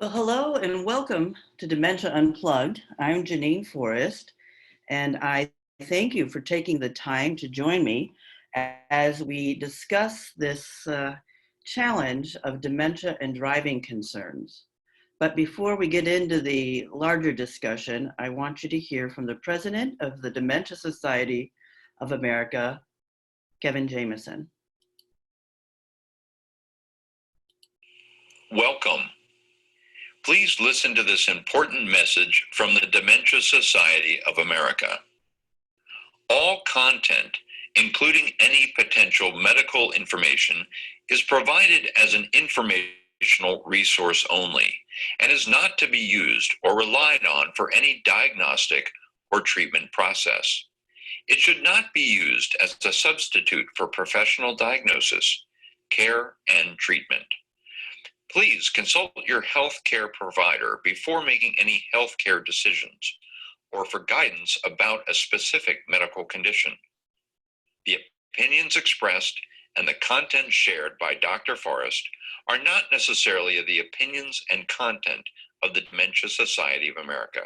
Well, hello and welcome to Dementia Unplugged. I'm Jeannine Forrest, and I thank you for taking the time to join me as we discuss this challenge of dementia and driving concerns. But before we get into the larger discussion, I want you to hear from the president of the Dementia Society of America, Kevin Jamieson. Welcome. Please listen to this important message from the Dementia Society of America. All content, including any potential medical information, is provided as an informational resource only and is not to be used or relied on for any diagnostic or treatment process. It should not be used as a substitute for professional diagnosis, care, and treatment. Please consult your healthcare provider before making any healthcare decisions or for guidance about a specific medical condition. The opinions expressed and the content shared by Dr. Forrest are not necessarily the opinions and content of the Dementia Society of America.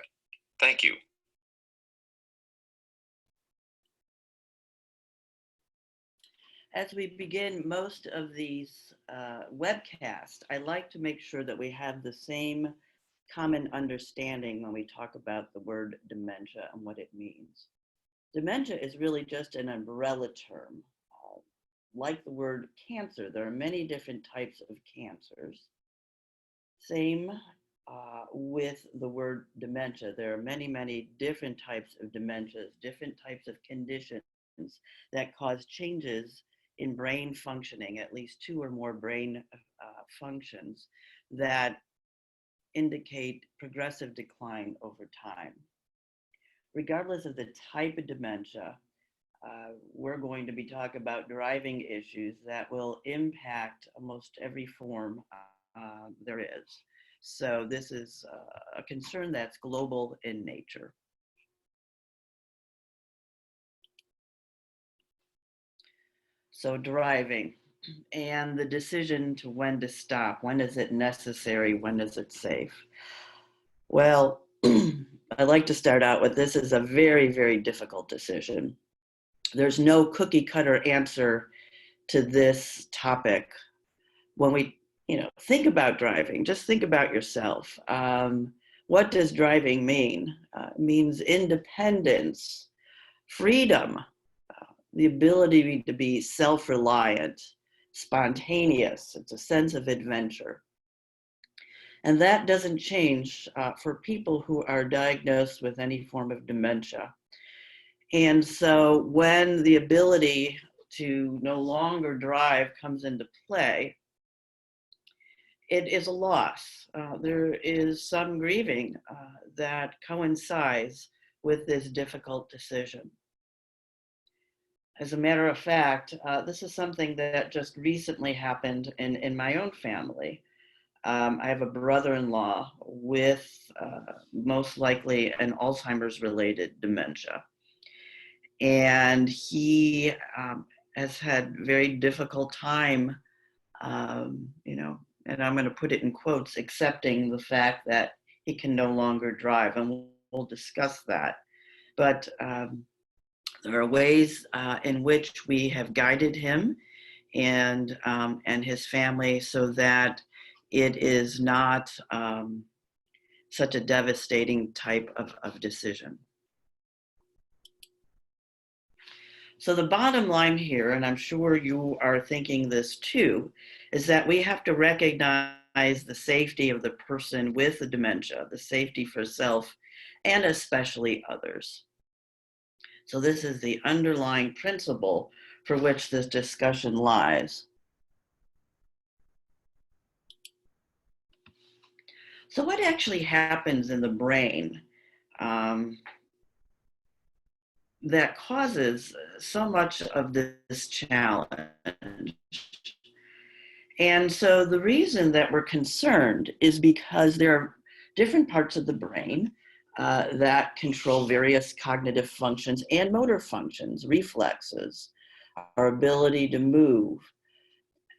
Thank you. As we begin most of these webcasts, I like to make sure that we have the same common understanding when we talk about the word dementia and what it means. Dementia is really just an umbrella term. Like the word cancer, there are many different types of cancers. Same with the word dementia. There are many, many different types of dementias, different types of conditions that cause changes in brain functioning, at least two or more brain functions that indicate progressive decline over time. Regardless of the type of dementia, we're going to be talking about driving issues that will impact almost every form there is. So this is a concern that's global in nature. So driving and the decision to when to stop, when is it necessary, when is it safe? Well, I like to start out with this is a very, very difficult decision. There's no cookie cutter answer to this topic. When we, think about driving, just think about yourself. What does driving mean? It means independence, freedom, the ability to be self-reliant, spontaneous. It's a sense of adventure. And that doesn't change for people who are diagnosed with any form of dementia. And so when the ability to no longer drive comes into play, it is a loss. There is some grieving that coincides with this difficult decision. As a matter of fact, this is something that just recently happened in my own family. I have a brother-in-law with most likely an Alzheimer's related dementia. And he has had very difficult time, and I'm going to put it in quotes, accepting the fact that he can no longer drive. And we'll discuss that. But there are ways in which we have guided him and his family so that it is not such a devastating type of decision. So the bottom line here, and I'm sure you are thinking this too, is that we have to recognize the safety of the person with the dementia, the safety for self and especially others. So this is the underlying principle for which this discussion lies. So what actually happens in the brain that causes so much of this challenge? And so the reason that we're concerned is because there are different parts of the brain that control various cognitive functions and motor functions, reflexes, our ability to move.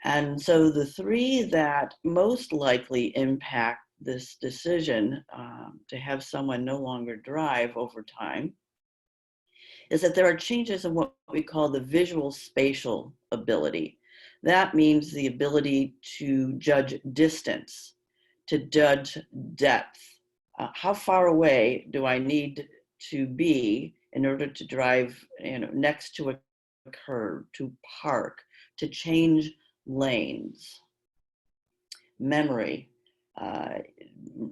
And so the three that most likely impact this decision to have someone no longer drive over time is that there are changes in what we call the visual spatial ability. That means the ability to judge distance, to judge depth. How far away do I need to be in order to drive, next to a curb, to park, to change lanes? Memory, uh,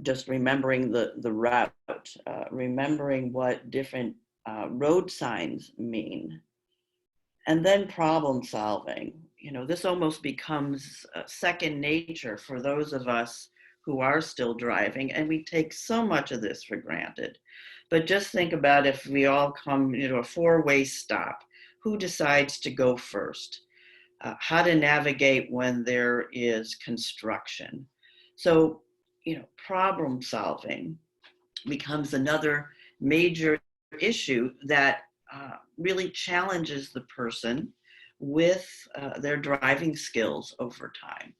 just remembering the route, remembering what different road signs mean, and then problem solving. This almost becomes second nature for those of us who are still driving, and we take so much of this for granted. But just think about if we all come to a four-way stop, who decides to go first? How to navigate when there is construction. So, problem solving becomes another major issue that really challenges the person with their driving skills over time.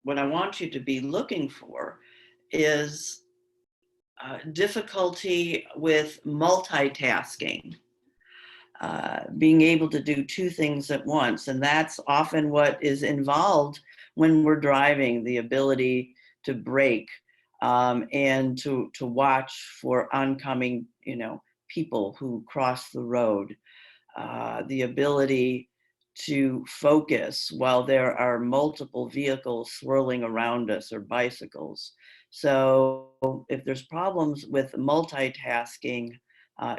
What I want you to be looking for is difficulty with multitasking, being able to do two things at once. And that's often what is involved when we're driving, the ability to brake, and to watch for oncoming, people who cross the road, the ability to focus while there are multiple vehicles swirling around us or bicycles. So if there's problems with multitasking,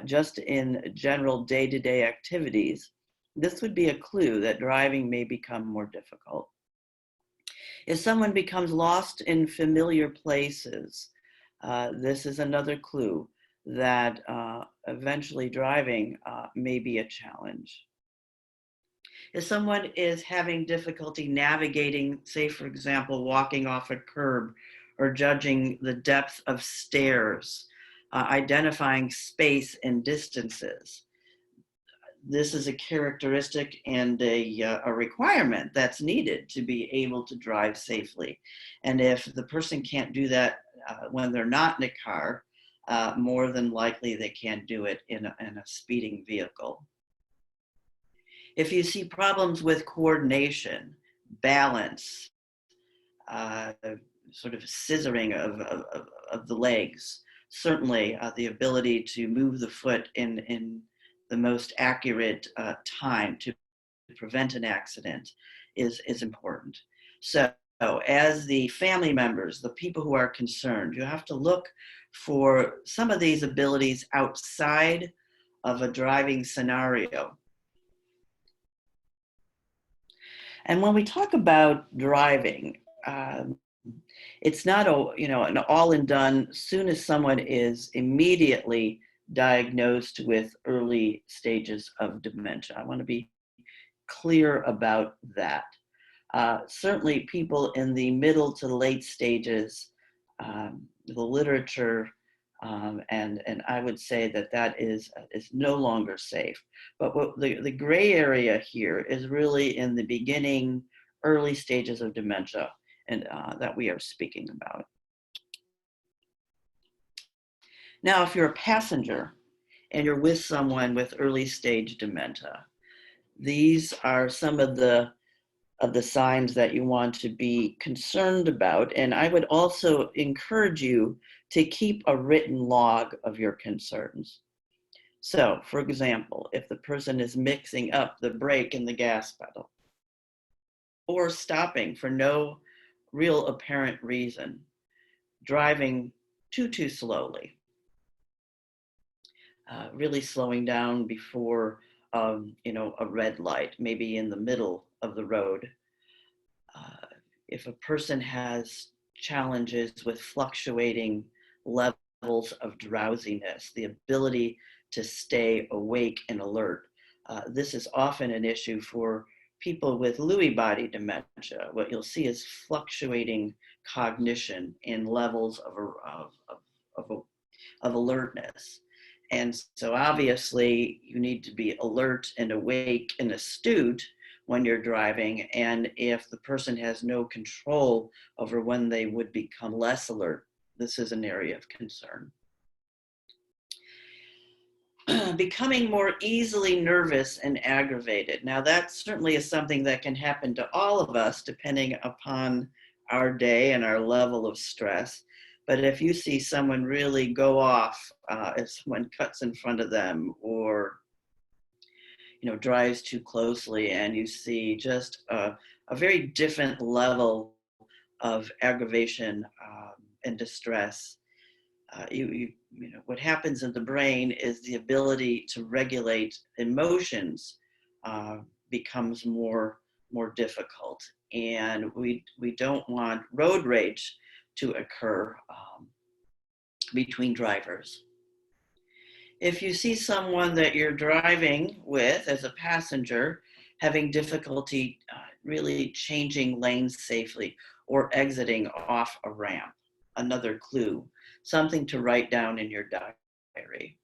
just in general day-to-day activities, this would be a clue that driving may become more difficult. If someone becomes lost in familiar places, this is another clue that eventually driving may be a challenge. If someone is having difficulty navigating, say, for example, walking off a curb or judging the depth of stairs, identifying space and distances, this is a characteristic and a requirement that's needed to be able to drive safely. And if the person can't do that when they're not in a car, more than likely they can't do it in a speeding vehicle. If you see problems with coordination, balance, uh, sort of scissoring of the legs, certainly the ability to move the foot in the most accurate time to prevent an accident is important. So as the family members, the people who are concerned, you have to look for some of these abilities outside of a driving scenario. And when we talk about driving, it's not an all and done. Soon as someone is immediately diagnosed with early stages of dementia, I want to be clear about that. Certainly, people in the middle to late stages, the literature, and I would say that is no longer safe. But what the gray area here is really in the beginning, early stages of dementia, and that we are speaking about. Now, if you're a passenger and you're with someone with early stage dementia, these are some of the signs that you want to be concerned about. And I would also encourage you to keep a written log of your concerns. So, for example, if the person is mixing up the brake and the gas pedal, or stopping for no real apparent reason, driving too slowly, really slowing down before a red light, maybe in the middle of the road. If a person has challenges with fluctuating levels of drowsiness, the ability to stay awake and alert, This is often an issue for people with Lewy body dementia. What you'll see is fluctuating cognition in levels of alertness. And so obviously you need to be alert and awake and astute when you're driving. And if the person has no control over when they would become less alert, this is an area of concern. Becoming more easily nervous and aggravated. Now that certainly is something that can happen to all of us depending upon our day and our level of stress. But if you see someone really go off, if someone cuts in front of them or drives too closely, and you see just a very different level of aggravation and distress, what happens in the brain is the ability to regulate emotions becomes more difficult, and we don't want road rage to occur between drivers. If you see someone that you're driving with as a passenger having difficulty really changing lanes safely or exiting off a ramp, another clue, something to write down in your diary.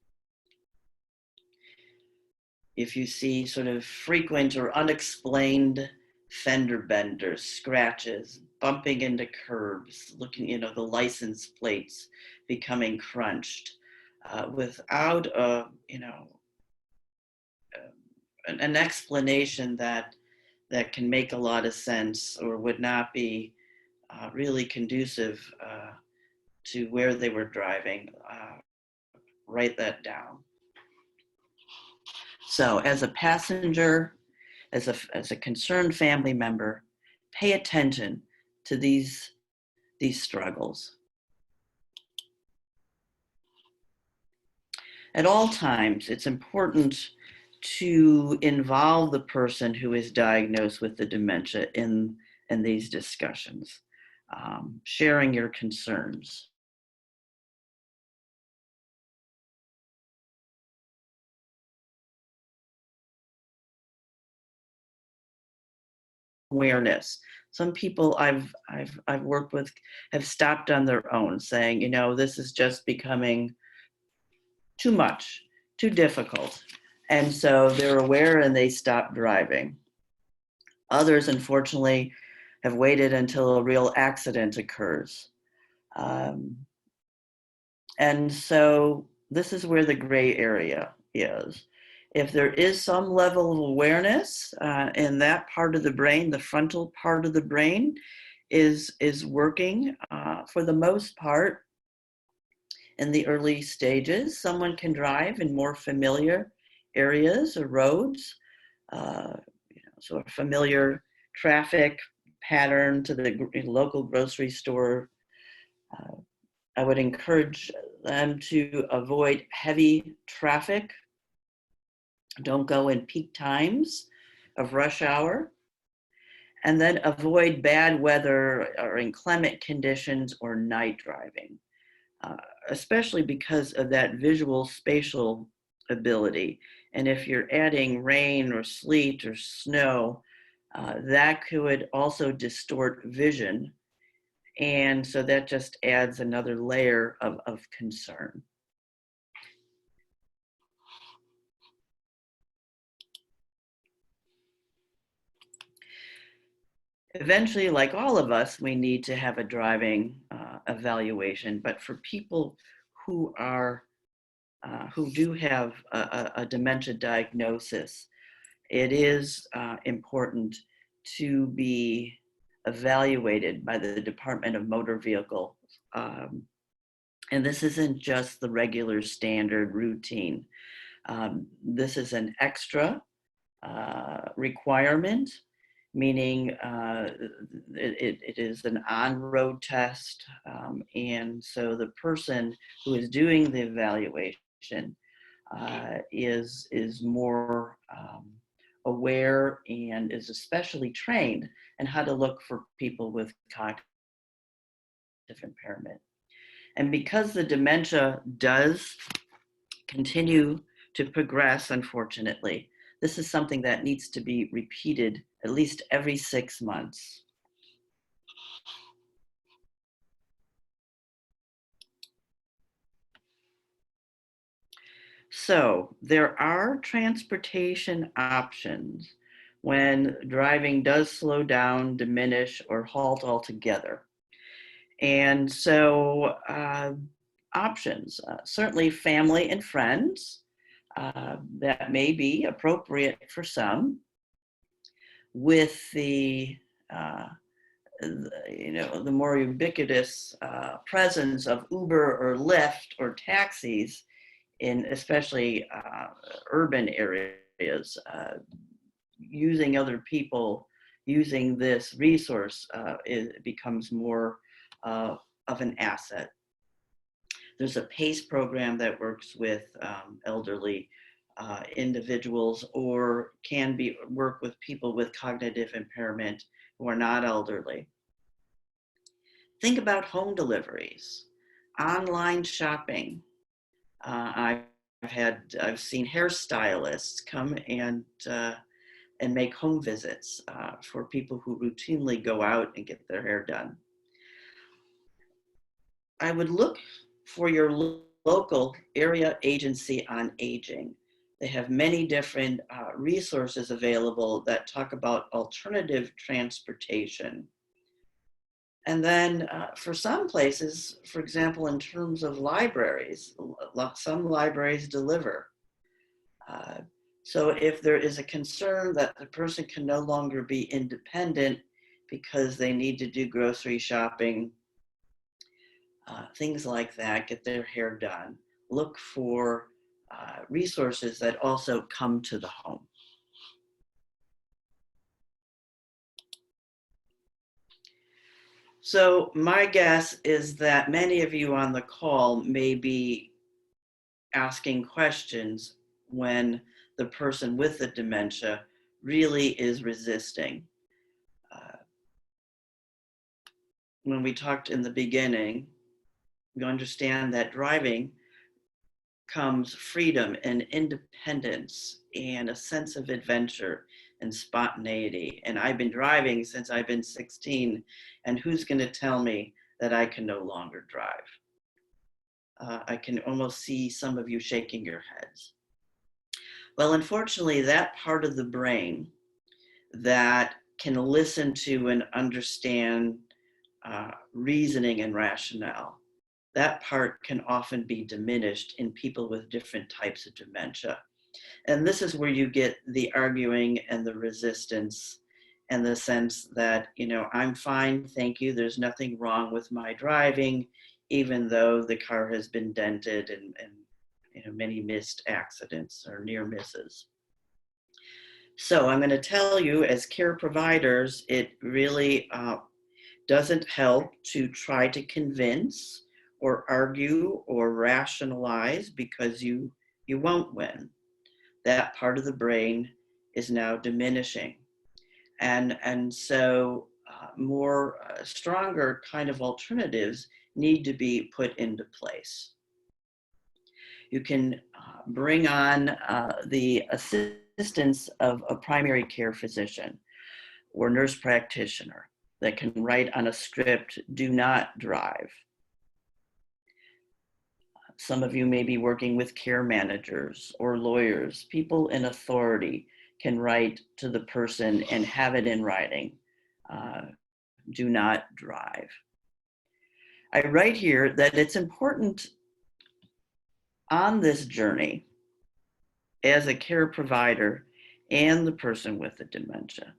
If you see sort of frequent or unexplained fender benders, scratches, bumping into curbs, looking, the license plates becoming crunched, without an explanation that can make a lot of sense or would not be really conducive to where they were driving, write that down. So as a passenger, as a concerned family member, pay attention to these struggles. At all times, it's important to involve the person who is diagnosed with the dementia in these discussions, sharing your concerns. Awareness. Some people I've worked with have stopped on their own, saying, this is just becoming too much, too difficult. And so they're aware and they stop driving. Others, unfortunately, have waited until a real accident occurs. And so this is where the gray area is. If there is some level of awareness in that part of the brain, the frontal part of the brain is working for the most part in the early stages. Someone can drive in more familiar areas or roads, so a familiar traffic pattern to the local grocery store. I would encourage them to avoid heavy traffic. Don't go in peak times of rush hour. And then avoid bad weather or inclement conditions or night driving, especially because of that visual spatial ability. And if you're adding rain or sleet or snow, that could also distort vision. And so that just adds another layer of concern. Eventually, like all of us, we need to have a driving evaluation. But for people who do have a dementia diagnosis, it is important to be evaluated by the Department of Motor Vehicles. And this isn't just the regular standard routine. This is an extra requirement, meaning it is an on-road test. And so the person who is doing the evaluation is more aware and is especially trained in how to look for people with cognitive impairment. And because the dementia does continue to progress, unfortunately, This is something that needs to be repeated at least every 6 months. So there are transportation options when driving does slow down, diminish, or halt altogether. And so options, certainly family and friends, that may be appropriate for some. With uh, the more ubiquitous presence of Uber or Lyft or taxis in especially urban areas, using other people, using this resource, it becomes more of an asset. There's a PACE program that works with elderly individuals, or can work with people with cognitive impairment who are not elderly. Think about home deliveries, online shopping. I've seen hairstylists come and make home visits for people who routinely go out and get their hair done. I would look for your local area agency on aging. They have many different resources available that talk about alternative transportation. And then for some places, for example, in terms of libraries, some libraries deliver. So if there is a concern that the person can no longer be independent because they need to do grocery shopping, things like that, get their hair done, look for resources that also come to the home. So my guess is that many of you on the call may be asking questions when the person with the dementia really is resisting. When we talked in the beginning, you understand that driving comes freedom and independence and a sense of adventure and spontaneity. And I've been driving since I've been 16, and who's going to tell me that I can no longer drive? I can almost see some of you shaking your heads. Well, unfortunately, that part of the brain that can listen to and understand reasoning and rationale, that part can often be diminished in people with different types of dementia. And this is where you get the arguing and the resistance and the sense that, I'm fine, thank you, there's nothing wrong with my driving, even though the car has been dented and many missed accidents or near misses. So I'm going to tell you, as care providers, it really doesn't help to try to convince or argue or rationalize, because you won't win. That part of the brain is now diminishing. And so more stronger kind of alternatives need to be put into place. You can bring on the assistance of a primary care physician or nurse practitioner that can write on a script, "Do not drive." Some of you may be working with care managers or lawyers. People in authority can write to the person and have it in writing, "Do not drive." I write here that it's important on this journey as a care provider and the person with the dementia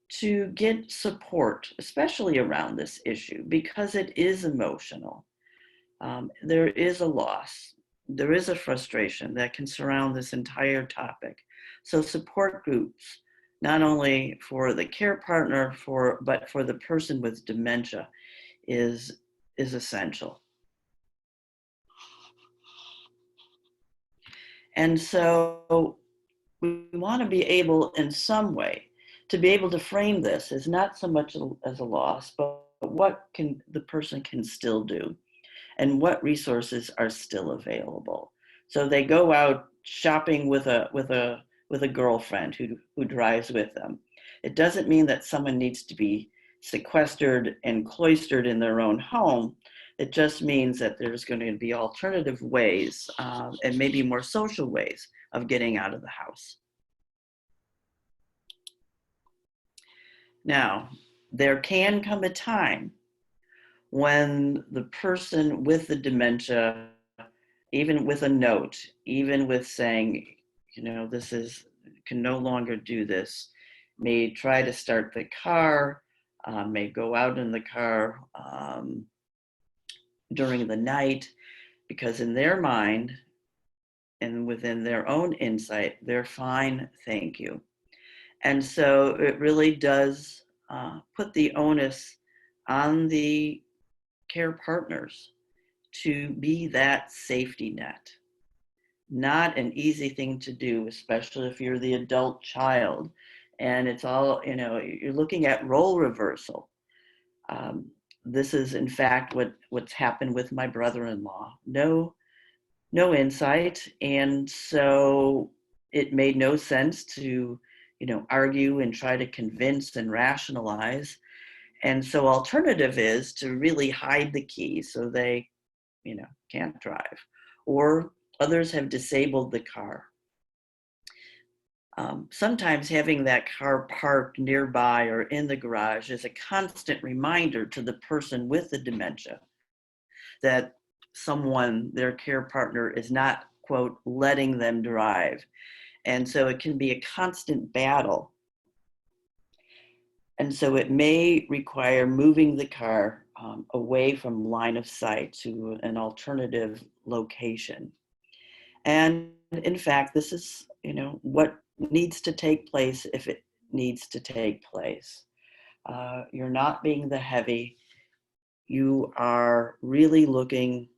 to get support, especially around this issue, because it is emotional. There is a loss. There is a frustration that can surround this entire topic. So support groups, not only for the care partner, but for the person with dementia, is essential. And so we want to be able, in some way, to be able to frame this as not so much as a loss, but what the person can still do, and what resources are still available. So they go out shopping with a with a girlfriend who drives with them. It doesn't mean that someone needs to be sequestered and cloistered in their own home. It just means that there's going to be alternative ways and maybe more social ways of getting out of the house. Now, there can come a time when the person with the dementia, even with a note, even with saying, this can no longer do this, may try to start the car, may go out in the car during the night, because in their mind and within their own insight, they're fine, thank you. And so it really does put the onus on the care partners to be that safety net. Not an easy thing to do, especially if you're the adult child. And it's all, you're looking at role reversal. This is, in fact, what's happened with my brother-in-law. No insight. And so it made no sense to, argue and try to convince and rationalize. And so alternative is to really hide the key so they, can't drive. Or others have disabled the car. Sometimes having that car parked nearby or in the garage is a constant reminder to the person with the dementia that someone, their care partner, is not, quote, letting them drive. And so it can be a constant battle. And so it may require moving the car away from line of sight to an alternative location. And in fact, this is, what needs to take place if it needs to take place. You're not being the heavy. You are really looking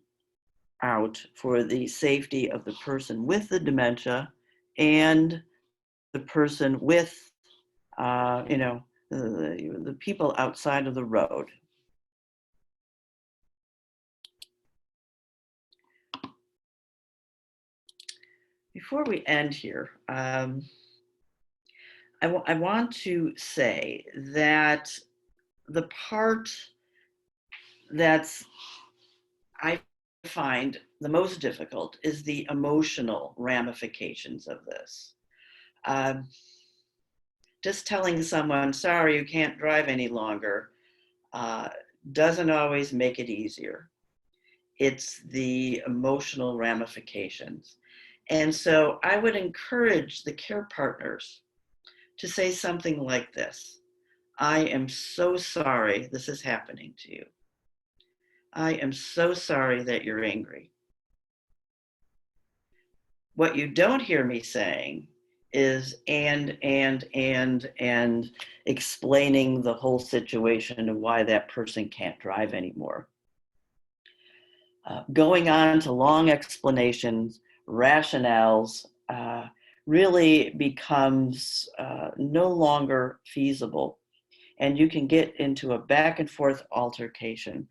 out for the safety of the person with the dementia and the person with, the people outside of the road. Before we end here, I want to say that the part that's I find the most difficult is the emotional ramifications of this. Just telling someone, sorry, you can't drive any longer, doesn't always make it easier. It's the emotional ramifications. And so I would encourage the care partners to say something like this: I am so sorry this is happening to you. I am so sorry that you're angry. What you don't hear me saying is and explaining the whole situation and why that person can't drive anymore. Going on to long explanations, rationales, really becomes no longer feasible. And you can get into a back and forth altercation.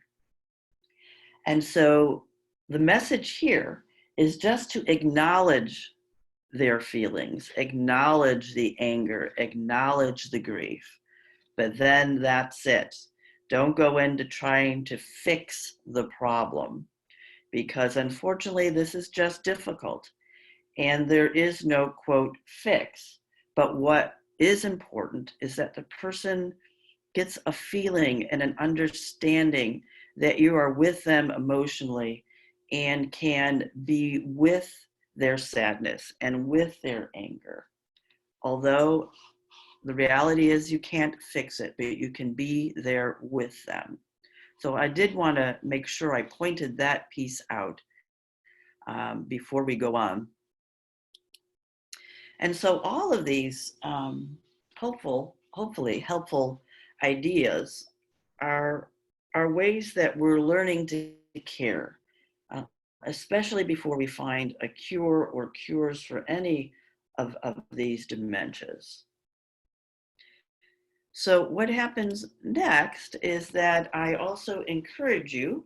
And so the message here is just to acknowledge their feelings, acknowledge the anger, acknowledge the grief. But then that's it. Don't go into trying to fix the problem, because unfortunately this is just difficult and there is no, quote, fix. But what is important is that the person gets a feeling and an understanding that you are with them emotionally and can be with their sadness and with their anger. Although the reality is you can't fix it, but you can be there with them. So I did want to make sure I pointed that piece out before we go on. And so all of these hopefully helpful ideas are ways that we're learning to care, especially before we find a cure or cures for any of these dementias. So what happens next is that I also encourage you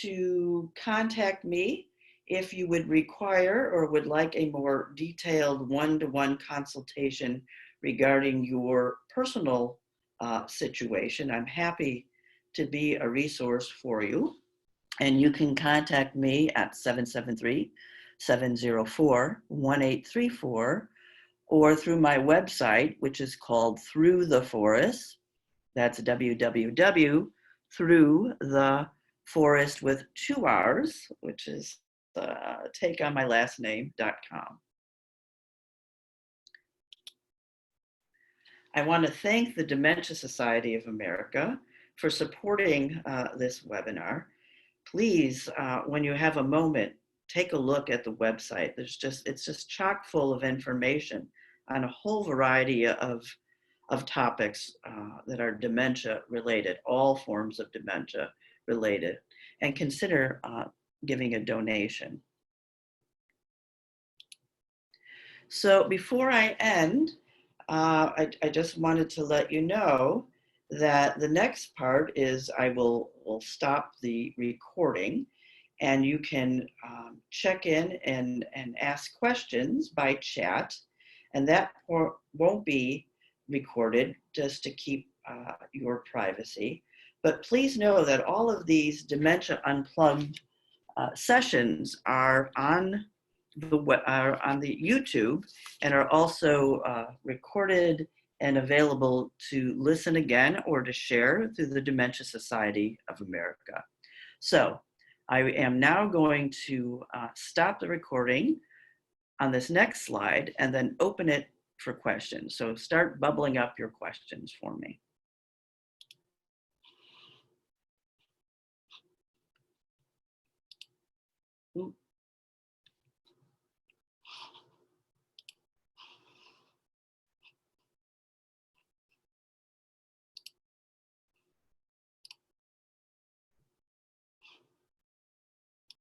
to contact me If you would require or would like a more detailed one-to-one consultation regarding your personal situation, I'm happy to be a resource for you. And you can contact me at 773-704-1834 or through my website, which is called Through the Forest. That's www through the forest with 2 R's, which is take on my last name.com. I want to thank the Dementia Society of America for supporting this webinar. Please, when you have a moment, take a look at the website. It's just chock full of information on a whole variety of topics that are dementia related, all forms of dementia related, and consider giving a donation. So before I end, I just wanted to let you know that the next part is I will stop the recording, and you can check in and ask questions by chat, and that won't be recorded just to keep your privacy. But please know that all of these Dementia Unplugged sessions are on the YouTube and are also recorded and available to listen again or to share through the Dementia Society of America. So I am now going to stop the recording on this next slide and then open it for questions. So start bubbling up your questions for me. Ooh.